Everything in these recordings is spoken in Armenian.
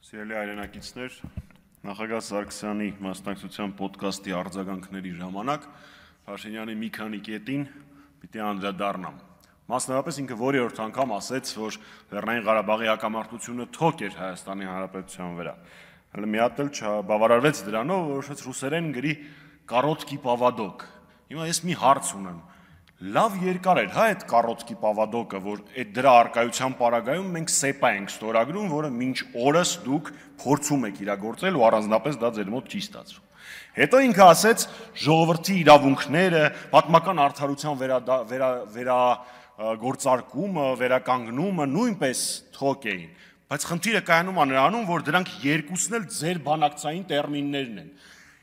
Սիրելի հայրենակիցներ, նախագահ Սարգսյանի մասնակցության պոդքասթի արձագանքների ժամանակ Փաշինյանի մի քանի կետին պիտի անդրադառնամ։ Մասնավորապես ինքը որի-որ անգամ ասեց, որ Լեռնային Ղարաբաղի հակամարտությունը թոք էր Հայաստանի Հանրապետության վրա։ Հələ մի հատ էլ չբավարարվեց դրանով, որոշեց ռուսերեն գրի «Կառոտկի պավադոկ»։ Հիմա ես մի հարց ունեմ։ Լավ երկար էր, այդ կառոտկի պավադոկը, որ այդ դրա արկայության պարագայում մենք սեպա ենք ստորագրում, որը մինչ օրս դուք փորձում եք իրագործել ու առանձնապես դա ձեր մոտ չի ստացվում։ Հետո ինքը ասեց ժողովրդի իրավունքները, պատմական արդարության վերագործարկումը, վերականգնումը նույնպես թոք էին, բայց խնդիրը կայանում է նրանում, որ դրանք երկուսն էլ ձեր բանակցային տերմիններն են։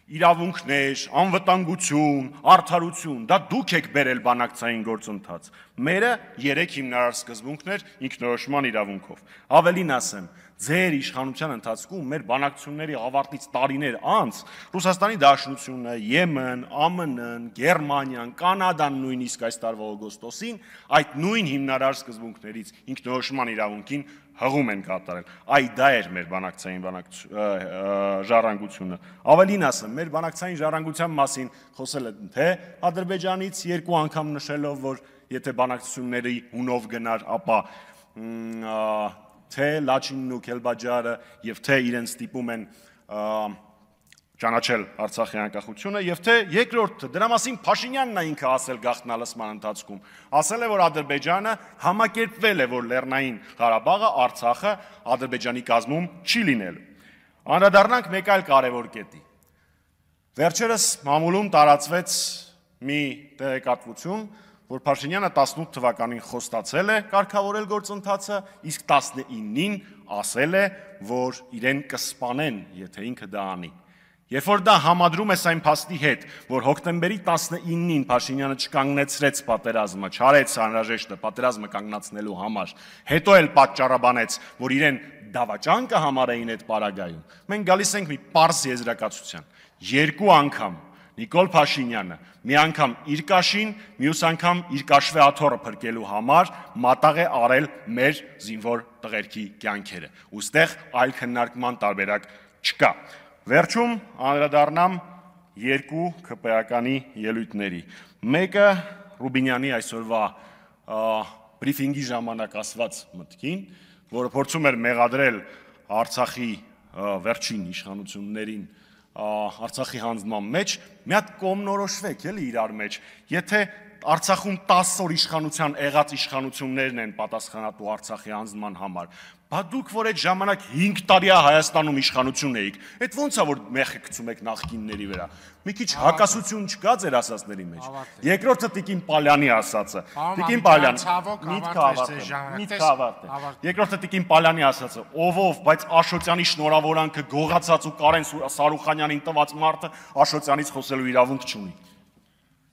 Իրավունքներ, անվտանգություն, արդարություն, դա դուք եք բերել բանակցային գործընթաց։ Մերը 3 հիմնարար սկզբունքներ ինքնորոշման իրավունքով։ Ավելին ասեմ, ձեր իշխանության ընթացքում մեր բանակցությունների ավարտից տարիներ անց Ռուսաստանի Դաշնությունը, Եմեն, ԱՄՆ-ն, Գերմանիան, Կանադան նույնիսկ այս տարվա օգոստոսին այդ նույն հիմնարար սկզբունքներից ինքնորոշման իրավունքին հղում են կատարել։ Այ դա էր մեր բանակցային ժառանգությունը։ Ավելին ասեմ, մեր բանակցային ժառանգության մասին խոսել են թե Ադրբեջանից 2 անգամ նշելով, որ եթե բանակցությունների հունով գնար, ապա թե Լաչինն ու Քելբաջարը եւ թե իրեն ստիպում են ճանաչել Արցախի անկախությունը եւ թե երկրորդը դրա մասին Փաշինյանն է ինքը ասել գաղտնալսման ընթացքում ասել է որ Ադրբեջանը համակերպվել է որ Լեռնային Ղարաբաղը Արցախը Ադրբեջանի կազմում չի լինելու անդրադառնանք մեկ այլ կարևոր կետի վերջերս մամուլում տարածվեց մի տեղեկատվություն որ Փաշինյանը 18 թվականին խոստացել է կարգավորել գործընթացը իսկ 19-ին ասել է որ իրեն կսպանեն եթե ինքը դա անի Երբ որ դա համադրում ես այն փաստի հետ, որ հոկտեմբերի 19-ին Փաշինյանը չկանգնեցրեց պատերազմը, չարեց անհրաժեշտը պատերազմը կանգնացնելու համար, հետո էլ պատճառաբանեց, որ իրեն դավաճան կհամարեին այդ պարագայում, մենք գալիս ենք մի պարզ եզրակացության, 2 անգամ Նիկոլ Փաշինյանը մի անգամ իր կաշին, մյուս անգամ իր կաշվե աթոռը փրկելու համար մատաղ է արել մեր զինվոր տղերքի կյանքերը, ուստեղ այլ քննարկման տարբերակ չկա Վերջում անդրադառնամ 2 ԿՊԱ-կանի ելույթների։ Մեկը Ռուբինյանի այսօրվա բրիֆինգի ժամանակ ասված մտքին, որը փորձում էր մեղադրել Արցախի վերջին իշխանություններին Արցախի հանձնման մեջ, մի հատ կողմնորոշվեք էլի իրար մեջ, եթե Արցախում 10 օր իշխանության եղած իշխանություններն են պատասխանատու Արցախի հանձնման համար, բա դուք որ այդ ժամանակ 5 տարի է Հայաստանում իշխանություն էիք, այդ ոնց է որ մեղքը գցում եք նախկինների վրա։ Մի քիչ հակասություն չկա ձեր ասածների մեջ։ Երկրորդը Տիկին Պալյանի ասածը։ Տիկին Պալյան, միտքը ավարտե։ Երկրորդը Տիկին Պալյանի ասածը, ով, բայց Աշոտյանի շնորհավորանքը գողացած ու Կարեն Սարուխանյանին տված մարդը Աշոտյանից խոսելու իրավունք չունի։